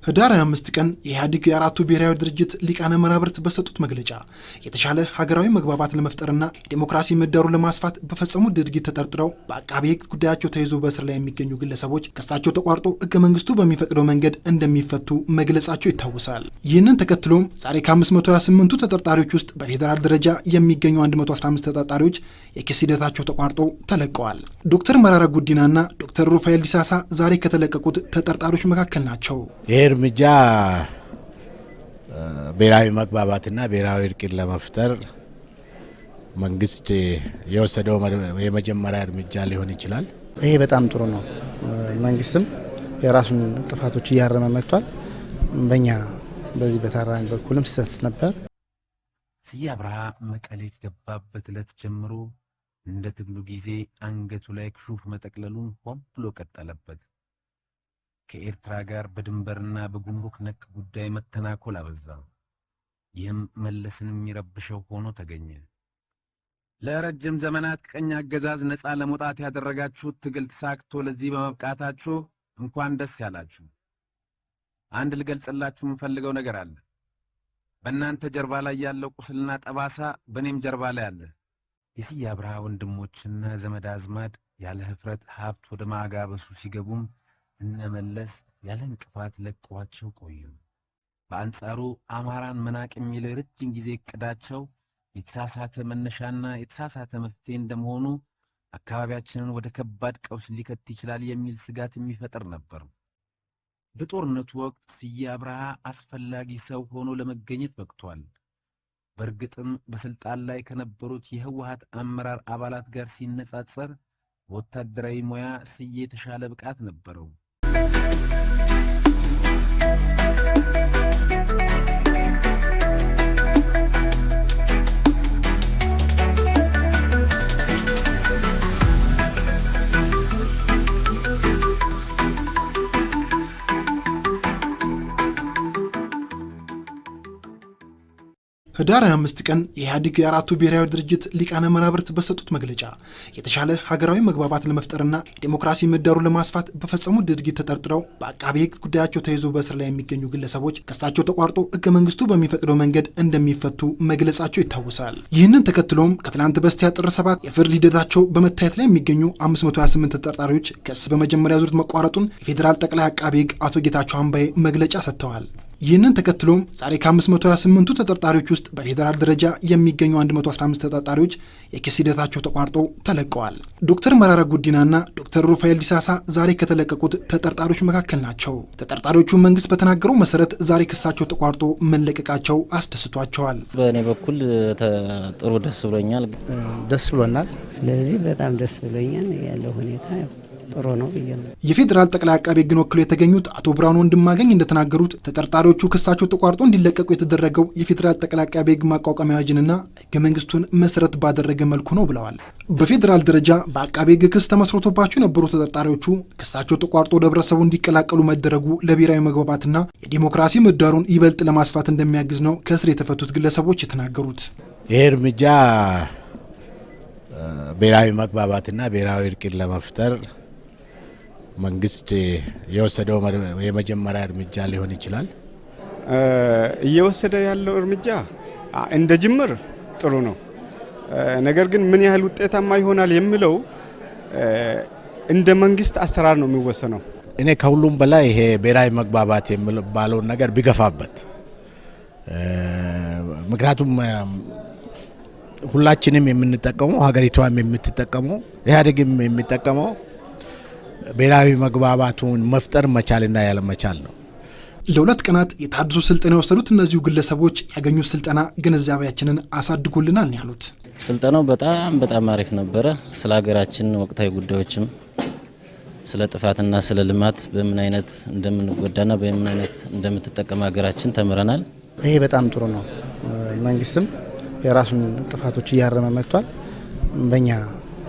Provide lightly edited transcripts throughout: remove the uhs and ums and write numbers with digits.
ህዳር 25 ቀን የኢህአዴግ የአራቱ ብሔራዊ ድርጅት ሊቃነ መናብርት በሰጡት መግለጫ የተሻለ ሀገራዊ መግባባት ለመፍጠርና የዲሞክራሲ ምህዳሩን ለማስፋት በፈጸሙት ድርጊት ተጠርጥረው በአቃቤ ሕግ ጉዳያቸው ተይዞ በእስር ላይ የሚገኙ ግለሰቦች ክሳቸው ተቋርጦ ሕገ መንግስቱ በሚፈቅደው መንገድ እንደሚፈቱ መግለጻቸው ይታወሳል። ይህንን ተከትሎም ዛሬ ከ528ቱ ተጠርጣሪዎች ውስጥ በፌዴራል ደረጃ የሚገኙ 115 ተጠርጣሪዎች የክስ ሂደታቸው ተቋርጦ ተለቀዋል። ዶክተር መራራ ጉዲናና ዶክተር ሩፋኤል ዲሳሳ ዛሬ ከተለቀቁት ተጠርጣሪዎች መካከል ናቸው። እርምጃ ብሔራዊ መግባባትና ብሔራዊ እርቅን ለመፍጠር መንግስት የወሰደው የመጀመሪያ እርምጃ ሊሆን ይችላል። ይሄ በጣም ጥሩ ነው። መንግስትም የራሱን ጥፋቶች እያረመ መጥቷል። በእኛ በዚህ በታራሚ በኩልም ስህተት ነበር። ስዬ አብርሃ መቀሌ ገባበት ዕለት ጀምሮ እንደ ትግሉ ጊዜ አንገቱ ላይ ክሹፍ መጠቅለሉን ሆን ብሎ ቀጠለበት። ከኤርትራ ጋር በድንበርና በጉምሩክ ነክ ጉዳይ መተናኮል አበዛ። ይህም መለስን የሚረብሸው ሆኖ ተገኘ። ለረጅም ዘመናት ቀኝ አገዛዝ ነፃ ለመውጣት ያደረጋችሁት ትግል ተሳክቶ ለዚህ በመብቃታችሁ እንኳን ደስ ያላችሁ። አንድ ልገልጽላችሁ የምፈልገው ነገር አለ። በእናንተ ጀርባ ላይ ያለው ቁስልና ጠባሳ በእኔም ጀርባ ላይ አለ። የስዬ አብርሃ ወንድሞችና ዘመድ አዝማድ ያለ ህፍረት ሀብት ወደ ማጋበሱ ሲገቡም እነመለስ ያለ እንቅፋት ለቀዋቸው ቆዩ። በአንጻሩ አማራን መናቅ የሚል ረጅም ጊዜ እቅዳቸው የተሳሳተ መነሻና የተሳሳተ መፍትሄ እንደመሆኑ አካባቢያችንን ወደ ከባድ ቀውስ ሊከት ይችላል የሚል ስጋት የሚፈጥር ነበር። በጦርነቱ ወቅት ስዬ አብርሃ አስፈላጊ ሰው ሆኖ ለመገኘት በቅቷል። በእርግጥም በስልጣን ላይ ከነበሩት የህወሓት አመራር አባላት ጋር ሲነጻጸር በወታደራዊ ሙያ ስዬ የተሻለ ብቃት ነበረው። ህዳር 25 ቀን የኢህአዴግ የአራቱ ብሔራዊ ድርጅት ሊቃነ መናብርት በሰጡት መግለጫ የተሻለ ሀገራዊ መግባባት ለመፍጠርና የዲሞክራሲ ምህዳሩን ለማስፋት በፈጸሙት ድርጊት ተጠርጥረው በአቃቤ ሕግ ጉዳያቸው ተይዞ በእስር ላይ የሚገኙ ግለሰቦች ክሳቸው ተቋርጦ ሕገ መንግስቱ በሚፈቅደው መንገድ እንደሚፈቱ መግለጻቸው ይታወሳል። ይህንን ተከትሎም ከትናንት በስቲያ ጥር 7 የፍርድ ሂደታቸው በመታየት ላይ የሚገኙ 528 ተጠርጣሪዎች ክስ በመጀመሪያ ዙር መቋረጡን የፌዴራል ጠቅላይ አቃቤ ሕግ አቶ ጌታቸው አምባዬ መግለጫ ሰጥተዋል። ይህንን ተከትሎም ዛሬ ከ528ቱ ተጠርጣሪዎች ውስጥ በፌዴራል ደረጃ የሚገኙ 115 ተጠርጣሪዎች የክስ ሂደታቸው ተቋርጦ ተለቀዋል። ዶክተር መራራ ጉዲናና ዶክተር ሩፋኤል ዲሳሳ ዛሬ ከተለቀቁት ተጠርጣሪዎች መካከል ናቸው። ተጠርጣሪዎቹ መንግስት በተናገረው መሰረት ዛሬ ክሳቸው ተቋርጦ መለቀቃቸው አስደስቷቸዋል። በእኔ በኩል ጥሩ ደስ ብሎኛል። ደስ ብሎናል። ስለዚህ በጣም ደስ ብሎኛል። ያለው ሁኔታ ጥሩ ነው ብያለሁ። የፌዴራል ጠቅላይ አቃቤ ሕግን ወክለው የተገኙት አቶ ብርሃኑ ወንድማገኝ እንደተናገሩት ተጠርጣሪዎቹ ክሳቸው ተቋርጦ እንዲለቀቁ የተደረገው የፌዴራል ጠቅላይ አቃቤ ሕግ ማቋቋሚያ አዋጅንና ሕገ መንግስቱን መሰረት ባደረገ መልኩ ነው ብለዋል። በፌዴራል ደረጃ በአቃቤ ሕግ ክስ ተመስርቶባቸው የነበሩ ተጠርጣሪዎቹ ክሳቸው ተቋርጦ ወደ ህብረተሰቡ እንዲቀላቀሉ መደረጉ ለብሔራዊ መግባባትና የዲሞክራሲ ምህዳሩን ይበልጥ ለማስፋት እንደሚያግዝ ነው ከእስር የተፈቱት ግለሰቦች የተናገሩት። ይህ እርምጃ ብሔራዊ መግባባትና ብሔራዊ እርቅን ለመፍጠር መንግስት የወሰደው የመጀመሪያ እርምጃ ሊሆን ይችላል። እየወሰደ ያለው እርምጃ እንደ ጅምር ጥሩ ነው። ነገር ግን ምን ያህል ውጤታማ ይሆናል የሚለው እንደ መንግስት አሰራር ነው የሚወሰነው። እኔ ከሁሉም በላይ ይሄ ብሔራዊ መግባባት የሚባለውን ነገር ቢገፋበት፣ ምክንያቱም ሁላችንም የምንጠቀመው ሀገሪቷም የምትጠቀመው ኢህአዴግም የሚጠቀመው ብሔራዊ መግባባቱን መፍጠር መቻልና ያለ መቻል ነው። ለሁለት ቀናት የታድሶ ስልጠና የወሰዱት እነዚሁ ግለሰቦች ያገኙት ስልጠና ግንዛቤያችንን አሳድጎልናል ያሉት ስልጠናው በጣም አሪፍ ነበረ። ስለ ሀገራችን ወቅታዊ ጉዳዮችም ስለ ጥፋትና ስለ ልማት በምን አይነት እንደምንጎዳና በምን አይነት እንደምትጠቀም ሀገራችን ተምረናል። ይሄ በጣም ጥሩ ነው። መንግስትም የራሱን ጥፋቶች እያረመ መጥቷል። በእኛ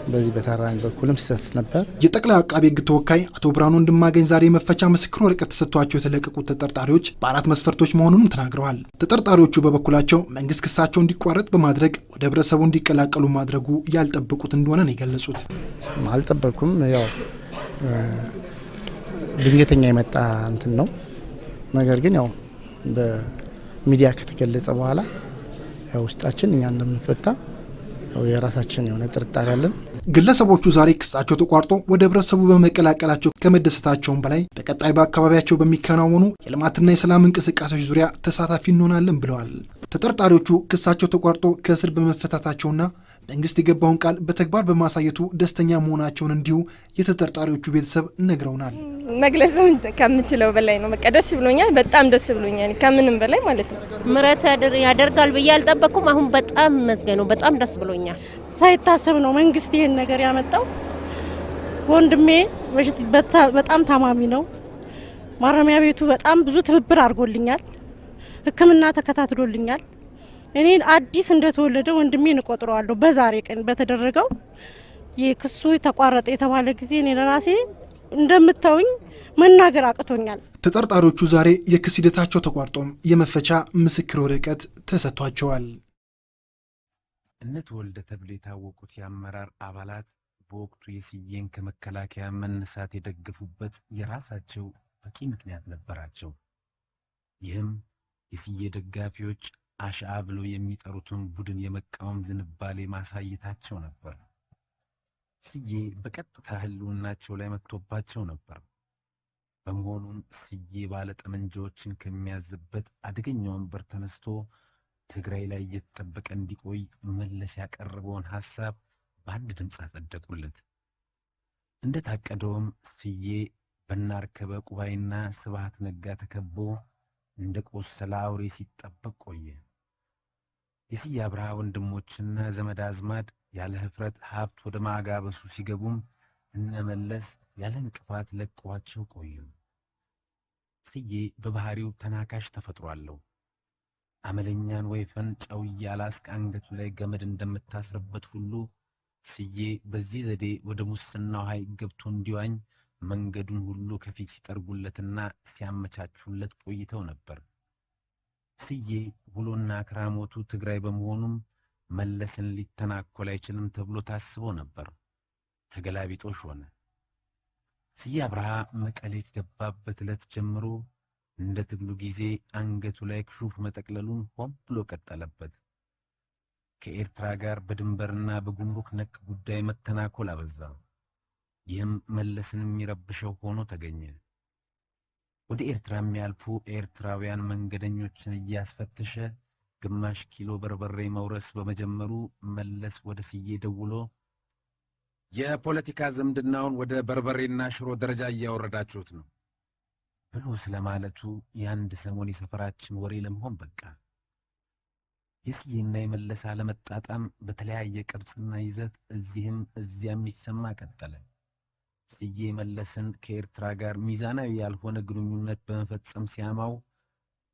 በዚህ በታራሚ በኩልም ስህተት ነበር። የጠቅላይ አቃቤ ሕግ ተወካይ አቶ ብርሃኑ ወንድማገኝ ዛሬ መፈቻ ምስክር ወረቀት ተሰጥቷቸው የተለቀቁት ተጠርጣሪዎች በ4 መስፈርቶች መሆኑንም ተናግረዋል። ተጠርጣሪዎቹ በበኩላቸው መንግስት ክሳቸው እንዲቋረጥ በማድረግ ወደ ህብረተሰቡ እንዲቀላቀሉ ማድረጉ ያልጠበቁት እንደሆነ ነው የገለጹት። አልጠበኩም። ያው ድንገተኛ የመጣ እንትን ነው። ነገር ግን ያው በሚዲያ ከተገለጸ በኋላ ያው ውስጣችን እኛ እንደምንፈታ ያው የራሳችን የሆነ ጥርጣሬ አለን። ግለሰቦቹ ዛሬ ክሳቸው ተቋርጦ ወደ ህብረተሰቡ በመቀላቀላቸው ከመደሰታቸውም በላይ በቀጣይ በአካባቢያቸው በሚከናወኑ የልማትና የሰላም እንቅስቃሴዎች ዙሪያ ተሳታፊ እንሆናለን ብለዋል። ተጠርጣሪዎቹ ክሳቸው ተቋርጦ ከእስር በመፈታታቸውና መንግስት የገባውን ቃል በተግባር በማሳየቱ ደስተኛ መሆናቸውን እንዲሁ የተጠርጣሪዎቹ ቤተሰብ ነግረውናል። መግለጽ ከምችለው በላይ ነው። በቃ ደስ ብሎኛል፣ በጣም ደስ ብሎኛል፣ ከምንም በላይ ማለት ነው። ምህረት ያደርጋል ብዬ አልጠበቅኩም። አሁን በጣም መዝገኑ በጣም ደስ ብሎኛል። ሳይታሰብ ነው መንግስት ይሄን ነገር ያመጣው። ወንድሜ በጣም ታማሚ ነው። ማረሚያ ቤቱ በጣም ብዙ ትብብር አድርጎልኛል፣ ሕክምና ተከታትሎልኛል። እኔ አዲስ እንደተወለደ ወንድሜን እቆጥረዋለሁ። በዛሬ ቀን በተደረገው የክሱ ተቋረጠ የተባለ ጊዜ እኔ ለራሴ እንደምታዩኝ መናገር አቅቶኛል። ተጠርጣሪዎቹ ዛሬ የክስ ሂደታቸው ተቋርጦም የመፈቻ ምስክር ወረቀት ተሰጥቷቸዋል። እነ ተወልደ ተብሎ የታወቁት የአመራር አባላት በወቅቱ የስዬን ከመከላከያ መነሳት የደገፉበት የራሳቸው በቂ ምክንያት ነበራቸው። ይህም የስዬ ደጋፊዎች አሻ ብሎ የሚጠሩትን ቡድን የመቃወም ዝንባሌ ማሳየታቸው ነበር። ስዬ በቀጥታ ህልውናቸው ላይ መጥቶባቸው ነበር። በመሆኑም ስዬ ባለ ጠመንጃዎችን ከሚያዝበት አደገኛ ወንበር ተነስቶ ትግራይ ላይ እየተጠበቀ እንዲቆይ መለስ ያቀረበውን ሐሳብ በአንድ ድምፅ አጸደቁለት። እንደታቀደውም ስዬ በናርከበ ቁባይና ስብሐት ነጋ ተከቦ እንደ ቆሰለ አውሬ ሲጠበቅ ቆየ። የስዬ አብርሃ ወንድሞችና ዘመድ አዝማድ ያለ ህፍረት ሀብት ወደ ማጋበሱ ሲገቡም እነመለስ ያለ እንቅፋት ለቀዋቸው ቆዩ። ስዬ በባህሪው ተናካሽ ተፈጥሮ አለው። አመለኛን ወይፈን ጨውዬ አላስቃ አንገቱ ላይ ገመድ እንደምታስርበት ሁሉ ስዬ በዚህ ዘዴ ወደ ሙስናው ሐይቅ ገብቶ እንዲዋኝ መንገዱን ሁሉ ከፊት ሲጠርጉለትና ሲያመቻቹለት ቆይተው ነበር። ስዬ ውሎና ክራሞቱ ትግራይ በመሆኑም መለስን ሊተናኮል አይችልም ተብሎ ታስቦ ነበር። ተገላቢጦሽ ሆነ። ስዬ አብርሃ መቀሌ ከገባበት ዕለት ጀምሮ እንደ ትግሉ ጊዜ አንገቱ ላይ ክሹፍ መጠቅለሉን ሆን ብሎ ቀጠለበት። ከኤርትራ ጋር በድንበርና በጉምሩክ ነክ ጉዳይ መተናኮል አበዛ። ይህም መለስን የሚረብሸው ሆኖ ተገኘ። ወደ ኤርትራ የሚያልፉ ኤርትራውያን መንገደኞችን እያስፈተሸ ግማሽ ኪሎ በርበሬ መውረስ በመጀመሩ መለስ ወደ ስዬ ደውሎ የፖለቲካ ዝምድናውን ወደ በርበሬና ሽሮ ደረጃ እያወረዳችሁት ነው ብሎ ስለማለቱ የአንድ ሰሞን የሰፈራችን ወሬ ለመሆን በቃ። የስዬና የመለስ አለመጣጣም በተለያየ ቅርጽና ይዘት እዚህም እዚያም ይሰማ ቀጠለ። ስዬ መለስን ከኤርትራ ጋር ሚዛናዊ ያልሆነ ግንኙነት በመፈጸም ሲያማው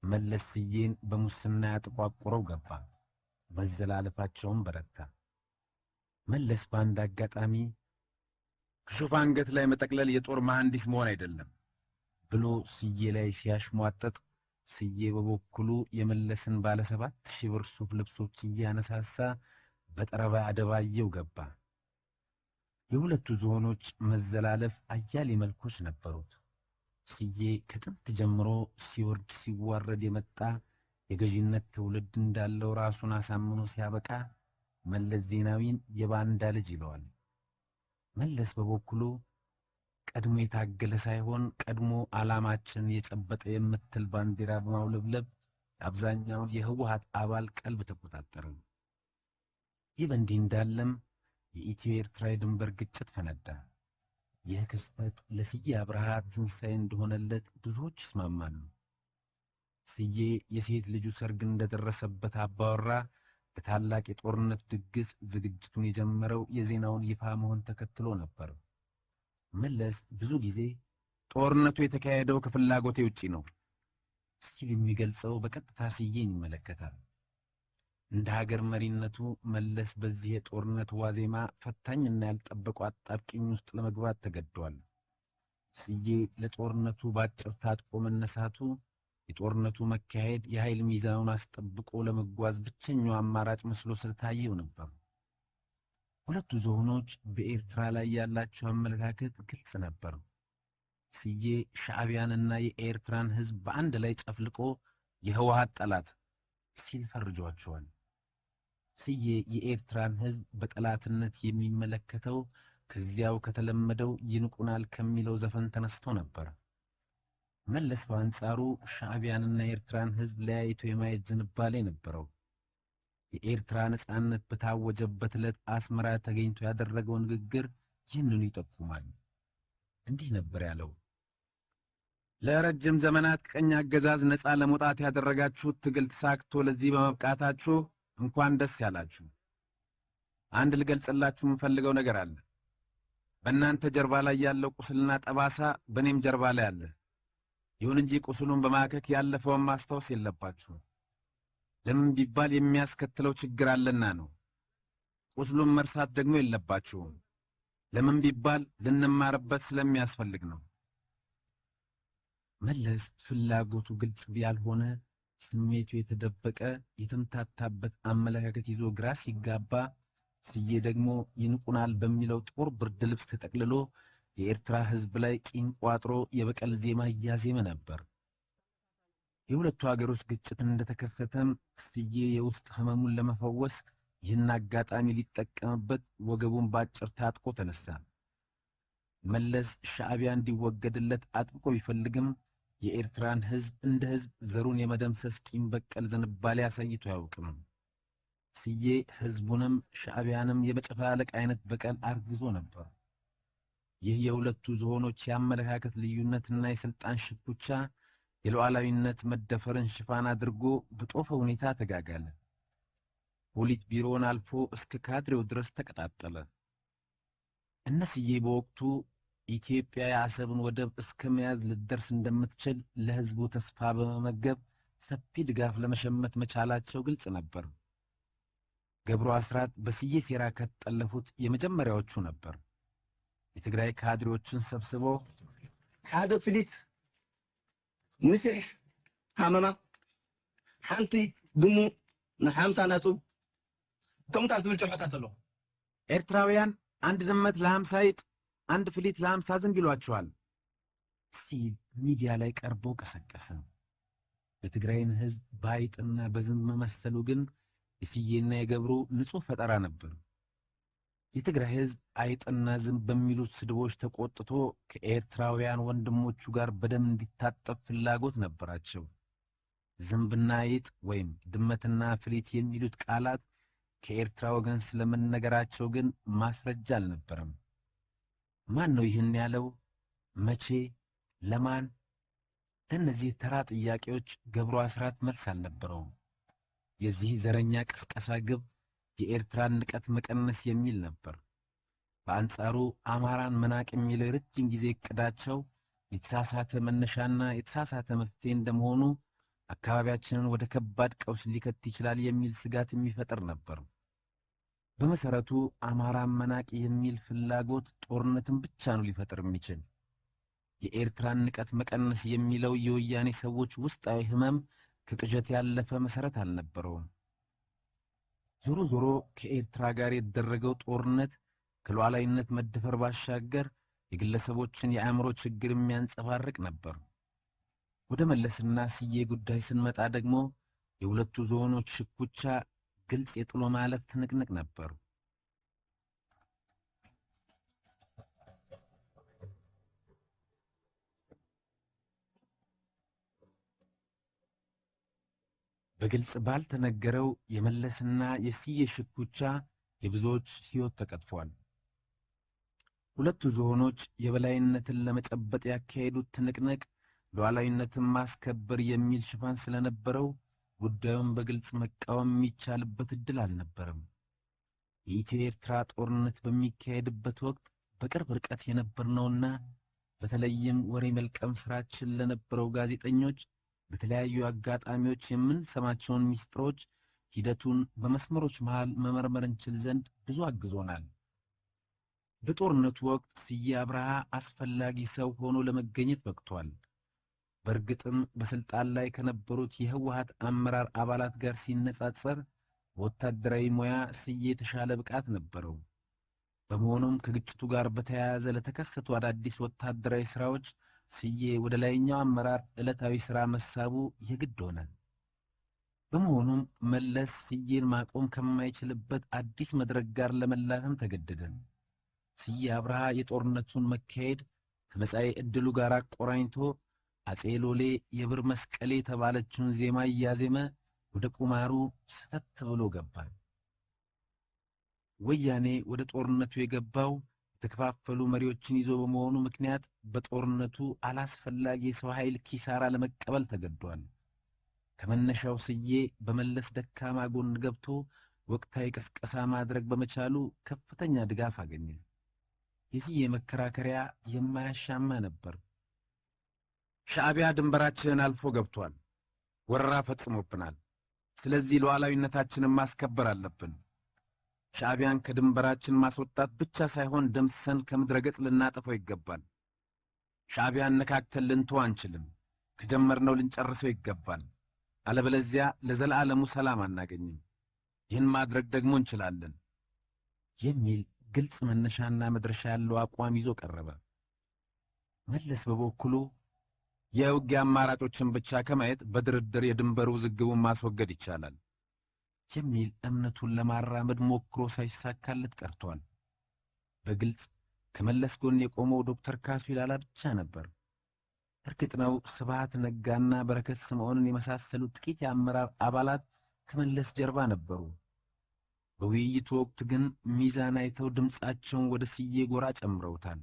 መለስ ስዬን በሙስና ያጠቋቁረው ገባ። መዘላለፋቸውም በረታ። መለስ በአንድ አጋጣሚ ክሹፍ አንገት ላይ መጠቅለል የጦር መሐንዲስ መሆን አይደለም ብሎ ስዬ ላይ ሲያሽሟጠጥ፣ ስዬ በበኩሉ የመለስን ባለ 7,000 ብር ሱፍ ልብሶች እያነሳሳ በጠረባ አደባየው ገባ። የሁለቱ ዞኖች መዘላለፍ አያሌ መልኮች ነበሩት። ስዬ ከጥንት ጀምሮ ሲወርድ ሲዋረድ የመጣ የገዢነት ትውልድ እንዳለው ራሱን አሳምኖ ሲያበቃ መለስ ዜናዊን የባንዳ ልጅ ይለዋል። መለስ በበኩሉ ቀድሞ የታገለ ሳይሆን ቀድሞ ዓላማችን የጨበጠ የምትል ባንዲራ በማውለብለብ አብዛኛውን የህወሓት አባል ቀልብ ተቆጣጠረ። ይህ በእንዲህ እንዳለም የኢትዮ ኤርትራ ድንበር ግጭት ፈነዳ። ይህ ክስተት ለስዬ አብርሃ ትንሣኤ እንደሆነለት ብዙዎች ይስማማሉ። ስዬ የሴት ልጁ ሰርግ እንደደረሰበት አባወራ በታላቅ የጦርነት ድግስ ዝግጅቱን የጀመረው የዜናውን ይፋ መሆን ተከትሎ ነበር። መለስ ብዙ ጊዜ ጦርነቱ የተካሄደው ከፍላጎቴ ውጪ ነው ሲል የሚገልጸው በቀጥታ ስዬን ይመለከታል። እንደ ሀገር መሪነቱ መለስ በዚህ የጦርነት ዋዜማ ፈታኝና ያልጠበቁ አጣብቂኝ ውስጥ ለመግባት ተገዷል። ስዬ ለጦርነቱ ባጭር ታጥቆ መነሳቱ የጦርነቱ መካሄድ የኃይል ሚዛኑን አስጠብቆ ለመጓዝ ብቸኛው አማራጭ መስሎ ስለታየው ነበር። ሁለቱ ዞኖች በኤርትራ ላይ ያላቸው አመለካከት ግልጽ ነበር። ስዬ ሻዕቢያንና የኤርትራን ህዝብ በአንድ ላይ ጨፍልቆ የህወሓት ጠላት ሲል ፈርጇቸዋል። ስዬ የኤርትራን ህዝብ በጠላትነት የሚመለከተው ከዚያው ከተለመደው ይንቁናል ከሚለው ዘፈን ተነስቶ ነበር። መለስ በአንጻሩ ሻዕቢያንና የኤርትራን ህዝብ ለያይቶ የማየት ዝንባሌ ነበረው። የኤርትራ ነጻነት በታወጀበት ዕለት አስመራ ተገኝቶ ያደረገው ንግግር ይህንኑ ይጠቁማል። እንዲህ ነበር ያለው: ለረጅም ዘመናት ቀኝ አገዛዝ ነጻ ለመውጣት ያደረጋችሁት ትግል ተሳክቶ ለዚህ በመብቃታችሁ እንኳን ደስ ያላችሁ። አንድ ልገልጽላችሁ የምፈልገው ነገር አለ። በእናንተ ጀርባ ላይ ያለው ቁስልና ጠባሳ በእኔም ጀርባ ላይ አለ። ይሁን እንጂ ቁስሉን በማከክ ያለፈውን ማስታወስ የለባችሁ። ለምን ቢባል የሚያስከትለው ችግር አለና ነው። ቁስሉን መርሳት ደግሞ የለባችሁም። ለምን ቢባል ልንማርበት ስለሚያስፈልግ ነው። መለስ ፍላጎቱ ግልጽ ያልሆነ ስሜቱ የተደበቀ የተምታታበት አመለካከት ይዞ ግራ ሲጋባ፣ ስዬ ደግሞ ይንቁናል በሚለው ጦር ብርድ ልብስ ተጠቅልሎ የኤርትራ ህዝብ ላይ ቂም ቋጥሮ የበቀል ዜማ እያዜመ ነበር። የሁለቱ ሀገሮች ግጭት እንደተከሰተም ስዬ የውስጥ ህመሙን ለመፈወስ ይህን አጋጣሚ ሊጠቀምበት ወገቡን ባጭር ታጥቆ ተነሳ። መለስ ሻዕቢያ እንዲወገድለት አጥብቆ ቢፈልግም የኤርትራን ህዝብ እንደ ህዝብ ዘሩን የመደምሰስ ቂም በቀል ዝንባሌ አሳይቶ አያውቅም። ስዬ ህዝቡንም ሻዕቢያንም የመጨፈላለቅ አይነት በቀል አርግዞ ነበር። ይህ የሁለቱ ዝሆኖች የአመለካከት ልዩነትና የስልጣን ሽኩቻ የሉዓላዊነት መደፈርን ሽፋን አድርጎ በጦፈ ሁኔታ ተጋጋለ። ፖሊት ቢሮውን አልፎ እስከ ካድሬው ድረስ ተቀጣጠለ። እነ ስዬ በወቅቱ ኢትዮጵያ የአሰብን ወደብ እስከ መያዝ ልትደርስ እንደምትችል ለህዝቡ ተስፋ በመመገብ ሰፊ ድጋፍ ለመሸመት መቻላቸው ግልጽ ነበር። ገብሩ አስራት በስዬ ሴራ ከተጠለፉት የመጀመሪያዎቹ ነበር። የትግራይ ካድሬዎችን ሰብስቦ ሓደ ፍሊት ንስሕ ሃመማ ሓንቲ ድሙ ን50 ናጹ ከምታት ዝብል ጭርሖታት ኣሎ። ኤርትራውያን አንድ ድመት ለ50 ይጥ አንድ ፍሊት ለ50 ዝንብ ይሏቸዋል ሲል ሚዲያ ላይ ቀርቦ ቀሰቀሰ። የትግራይን ህዝብ ባይጥና በዝንብ መመሰሉ ግን የስዬና የገብሩ ንጹህ ፈጠራ ነበር። የትግራይ ህዝብ አይጥና ዝንብ በሚሉት ስድቦች ተቆጥቶ ከኤርትራውያን ወንድሞቹ ጋር በደም እንዲታጠብ ፍላጎት ነበራቸው። ዝንብና አይጥ ወይም ድመትና ፍሊት የሚሉት ቃላት ከኤርትራ ወገን ስለመነገራቸው ግን ማስረጃ አልነበረም። ማን ነው ይህን ያለው? መቼ? ለማን? ለእነዚህ ተራ ጥያቄዎች ገብሩ አስራት መልስ አልነበረውም። የዚህ ዘረኛ ቅስቀሳ ግብ የኤርትራን ንቀት መቀነስ የሚል ነበር። በአንጻሩ አማራን መናቅ የሚል ረጅም ጊዜ እቅዳቸው የተሳሳተ መነሻና የተሳሳተ መፍትሄ እንደመሆኑ አካባቢያችንን ወደ ከባድ ቀውስ ሊከት ይችላል የሚል ስጋት የሚፈጥር ነበር። በመሰረቱ አማራን መናቅ የሚል ፍላጎት ጦርነትን ብቻ ነው ሊፈጥር የሚችል። የኤርትራን ንቀት መቀነስ የሚለው የወያኔ ሰዎች ውስጣዊ ህመም ከቅዠት ያለፈ መሰረት አልነበረውም። ዞሮ ዞሮ ከኤርትራ ጋር የተደረገው ጦርነት ከሉዓላዊነት መደፈር ባሻገር የግለሰቦችን የአእምሮ ችግር የሚያንጸባርቅ ነበር። ወደ መለስና ስዬ ጉዳይ ስንመጣ ደግሞ የሁለቱ ዞኖች ሽኩቻ ግልጽ የጥሎ ማለፍ ትንቅንቅ ነበር። በግልጽ ባልተነገረው የመለስና የስዬ ሽኩቻ የብዙዎች ህይወት ተቀጥፏል። ሁለቱ ዞኖች የበላይነትን ለመጨበጥ ያካሄዱት ትንቅንቅ ሉዓላዊነትን ማስከበር የሚል ሽፋን ስለነበረው ጉዳዩን በግልጽ መቃወም የሚቻልበት እድል አልነበረም። የኢትዮ ኤርትራ ጦርነት በሚካሄድበት ወቅት በቅርብ ርቀት የነበርነውና በተለይም ወሬ መልቀም ስራችን ለነበረው ጋዜጠኞች በተለያዩ አጋጣሚዎች የምንሰማቸውን ሚስጥሮች ሂደቱን በመስመሮች መሃል መመርመር እንችል ዘንድ ብዙ አግዞናል። በጦርነቱ ወቅት ስዬ አብርሃ አስፈላጊ ሰው ሆኖ ለመገኘት በቅቷል። በእርግጥም በስልጣን ላይ ከነበሩት የህወሓት አመራር አባላት ጋር ሲነጻጸር ወታደራዊ ሙያ ስዬ የተሻለ ብቃት ነበረው። በመሆኑም ከግጭቱ ጋር በተያያዘ ለተከሰቱ አዳዲስ ወታደራዊ ስራዎች ስዬ ወደ ላይኛው አመራር ዕለታዊ ሥራ መሳቡ የግድ ሆነ። በመሆኑም መለስ ስዬን ማቆም ከማይችልበት አዲስ መድረክ ጋር ለመላተም ተገደደ። ስዬ አብርሃ የጦርነቱን መካሄድ ከመጻኤ ዕድሉ ጋር አቆራኝቶ አጼ ሎሌ የብር መስቀሌ የተባለችውን ዜማ እያዜመ ወደ ቁማሩ ሰተት ብሎ ገባ። ወያኔ ወደ ጦርነቱ የገባው የተከፋፈሉ መሪዎችን ይዞ በመሆኑ ምክንያት በጦርነቱ አላስፈላጊ የሰው ኃይል ኪሳራ ለመቀበል ተገዷል። ከመነሻው ስዬ በመለስ ደካማ ጎን ገብቶ ወቅታዊ ቅስቀሳ ማድረግ በመቻሉ ከፍተኛ ድጋፍ አገኘ። የስዬ መከራከሪያ የማያሻማ ነበር። ሻዕቢያ ድንበራችንን አልፎ ገብቷል፣ ወረራ ፈጽሞብናል። ስለዚህ ሉዓላዊነታችንን ማስከበር አለብን። ሻዕቢያን ከድንበራችን ማስወጣት ብቻ ሳይሆን ደምሰን ከምድረገጽ ልናጠፈው ይገባል። ሻዕቢያን ነካክተን ልንተው አንችልም። ከጀመርነው ልንጨርሰው ይገባል። አለበለዚያ ለዘላለሙ ሰላም አናገኝም። ይህን ማድረግ ደግሞ እንችላለን የሚል ግልጽ መነሻና መድረሻ ያለው አቋም ይዞ ቀረበ። መለስ በበኩሉ የውጊያ አማራጮችን ብቻ ከማየት በድርድር የድንበር ውዝግቡን ማስወገድ ይቻላል የሚል እምነቱን ለማራመድ ሞክሮ ሳይሳካለት ቀርቷል። በግልጽ ከመለስ ጎን የቆመው ዶክተር ካሱ ይላላ ብቻ ነበር። እርግጥ ነው ስብሐት ነጋና በረከት ስምዖንን የመሳሰሉ ጥቂት የአመራር አባላት ከመለስ ጀርባ ነበሩ። በውይይቱ ወቅት ግን ሚዛን አይተው ድምጻቸውን ወደ ስዬ ጎራ ጨምረውታል።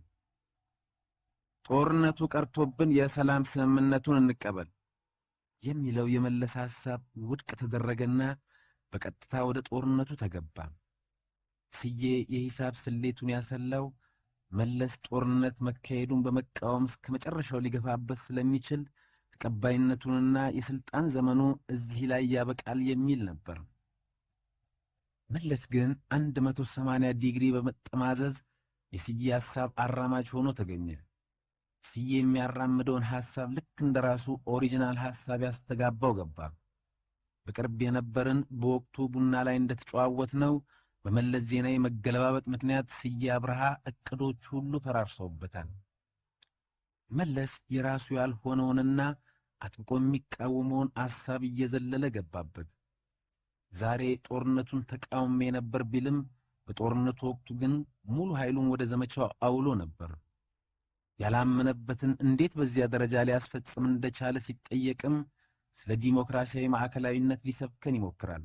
ጦርነቱ ቀርቶብን የሰላም ስምምነቱን እንቀበል የሚለው የመለስ ሐሳብ ውድቅ ተደረገና በቀጥታ ወደ ጦርነቱ ተገባ። ስዬ የሂሳብ ስሌቱን ያሰላው መለስ ጦርነት መካሄዱን በመቃወም እስከ መጨረሻው ሊገፋበት ስለሚችል ተቀባይነቱንና የስልጣን ዘመኑ እዚህ ላይ ያበቃል የሚል ነበር። መለስ ግን 180 ዲግሪ በመጠማዘዝ የስዬ ሐሳብ አራማጅ ሆኖ ተገኘ። ስዬ የሚያራምደውን ሐሳብ ልክ እንደራሱ ኦሪጂናል ሐሳብ ያስተጋባው ገባ። በቅርብ የነበርን በወቅቱ ቡና ላይ እንደተጨዋወት ነው በመለስ ዜናዊ መገለባበጥ ምክንያት ስዬ አብርሃ እቅዶች ሁሉ ፈራርሰውበታል። መለስ የራሱ ያልሆነውንና አጥብቆ የሚቃወመውን ሐሳብ እየዘለለ ገባበት። ዛሬ ጦርነቱን ተቃውሞ ነበር ቢልም በጦርነቱ ወቅቱ ግን ሙሉ ኃይሉን ወደ ዘመቻው አውሎ ነበር። ያላመነበትን እንዴት በዚያ ደረጃ ሊያስፈጽም እንደቻለ ሲጠየቅም ስለ ዲሞክራሲያዊ ማዕከላዊነት ሊሰብከን ይሞክራል።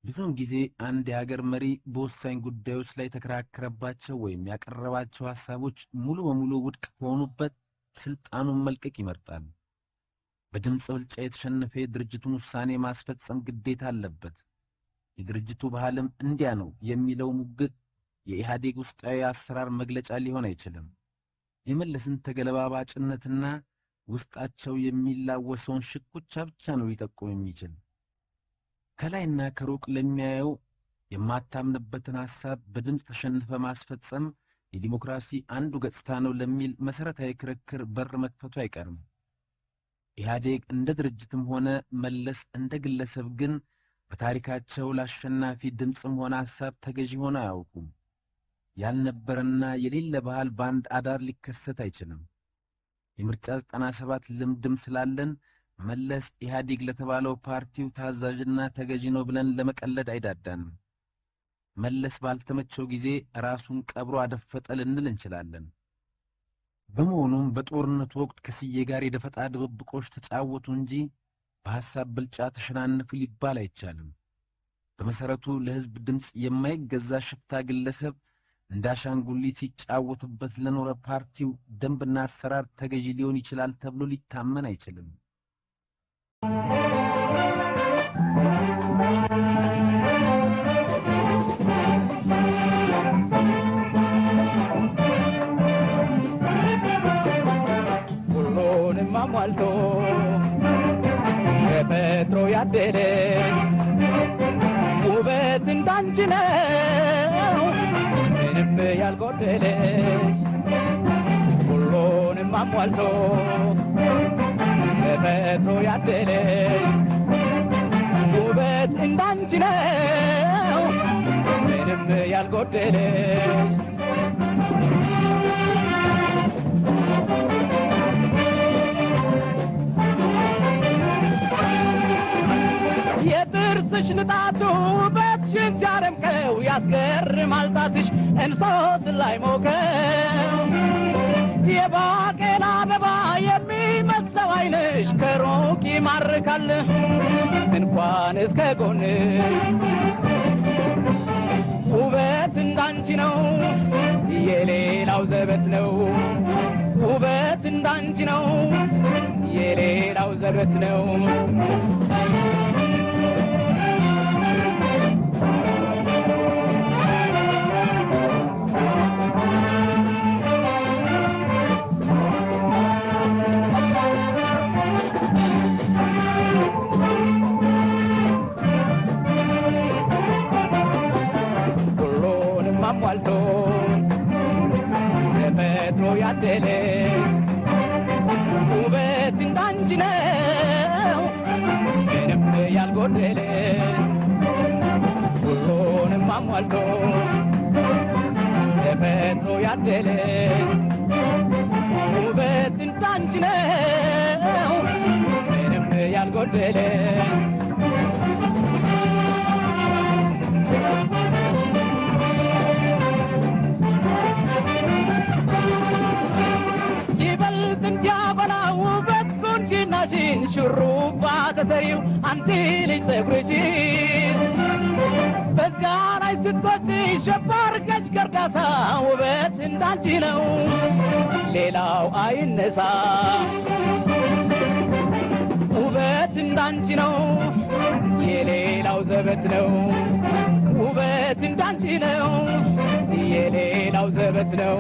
ብዙውን ጊዜ አንድ የሀገር መሪ በወሳኝ ጉዳዮች ላይ ተከራከረባቸው ወይም ያቀረባቸው ሐሳቦች ሙሉ በሙሉ ውድቅ ከሆኑበት ስልጣኑን መልቀቅ ይመርጣል። በድምፅ ብልጫ የተሸነፈ የድርጅቱን ውሳኔ ማስፈጸም ግዴታ አለበት። የድርጅቱ ባህልም እንዲያ ነው የሚለው ሙግት የኢህአዴግ ውስጣዊ አሰራር መግለጫ ሊሆን አይችልም። የመለስን ተገለባባጭነትና ውስጣቸው የሚላወሰውን ሽኩቻ ብቻ ነው ሊጠቁም የሚችል። ከላይና ከሩቅ ለሚያየው የማታምንበትን ሐሳብ በድምፅ ተሸንፈ ማስፈጸም የዲሞክራሲ አንዱ ገጽታ ነው ለሚል መሰረታዊ ክርክር በር መክፈቱ አይቀርም። ኢህአዴግ እንደ ድርጅትም ሆነ መለስ እንደ ግለሰብ ግን በታሪካቸው ለአሸናፊ ድምፅም ሆነ ሐሳብ ተገዢ ሆነው አያውቁም። ያልነበረና የሌለ ባህል በአንድ አዳር ሊከሰት አይችልም። የምርጫ 97 ልምድም ስላለን መለስ ኢህአዴግ ለተባለው ፓርቲው ታዛዥና ተገዢ ነው ብለን ለመቀለድ አይዳዳንም። መለስ ባልተመቸው ጊዜ ራሱን ቀብሮ አደፈጠ ልንል እንችላለን። በመሆኑም በጦርነቱ ወቅት ከስዬ ጋር የደፈጣ ድብብቆች ተጫወቱ እንጂ በሐሳብ ብልጫ ተሸናነፉ ሊባል አይቻልም። በመሰረቱ ለህዝብ ድምፅ የማይገዛ ሽፍታ ግለሰብ እንዳሻንጉሊት ሲጫወትበት ለኖረ ፓርቲው ደንብና አሰራር ተገዢ ሊሆን ይችላል ተብሎ ሊታመን አይችልም። ሁሉንም አሟልቶ ተፈጥሮ ያደለሽ ውበት እንዳንቺ ነው ምንም ያልጎደለሽ ሁሉንም አሟልቶ ተፈጥሮ ያደለሽ ውበት እንዳንቺ ነው ምንም ያልጎደለሽ ጥርስሽ ንጣቱ ውበትሽን ሲያደምቀው ያስገርማል ጣትሽ እንሶስ ላይ ሞቀው የባቄላ አበባ የሚመስለው ዓይንሽ ከሩቅ ይማርካል እንኳን እስከ ጎን ውበት እንዳንቺ ነው የሌላው ዘበት ነው ውበት እንዳንቺ ነው የሌላው ዘበት ነው ሟልቶ ተፈጥሮ ያደለ ውበት እንዳንቺ ነው ምንም ያልጎደለ ሁሉንም አሟልቶ ተፈጥሮ ያደለ ውበት እንዳንቺ ነው ምንም ያልጎደለ እንዲያበላ ውበት ቁንጅናሽን ሹሩባ ተሰሪው አንቺ ልጅ ፀጉርሽን በዛ ላይ ስትወጪ ሸባርገሽ ገርዳሳ ውበት እንዳንቺ ነው ሌላው አይነሳ ውበት እንዳንቺ ነው የሌላው ዘበት ነው ውበት እንዳንቺ ነው የሌላው ዘበት ነው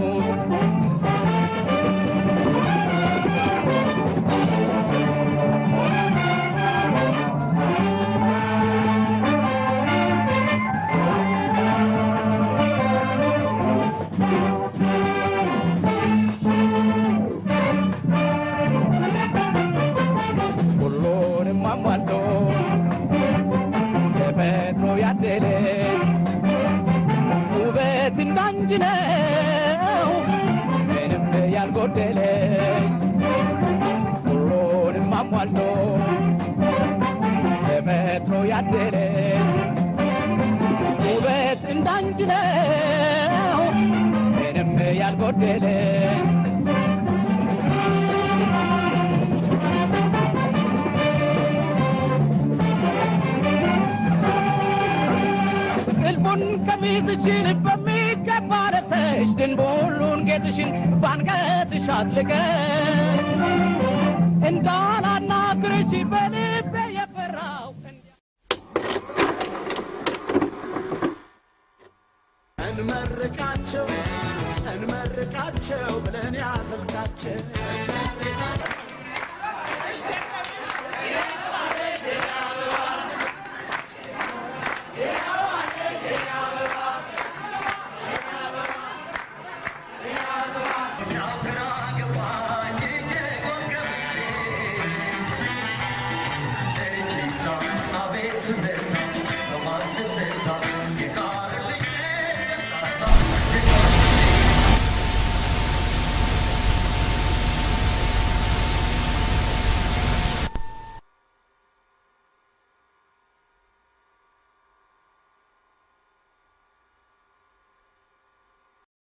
ውበት እንዳንቺ ነው ምንም ያልጎደለሽ ሁሉንም አሟልቶ ተፈጥሮ ያደለሽ ውበት እንዳንቺ ነው ምንም ያልጎደለሽ ልቡን ቀሚስሽን በሚገባ ለብሰሽ ድንቡሉን ጌጥሽን ባንገትሽ አጥልቀሽ እንዳላናግርሽ በልቤ የፈራው እንመርቃቸው ብለን ያዘልቃቸው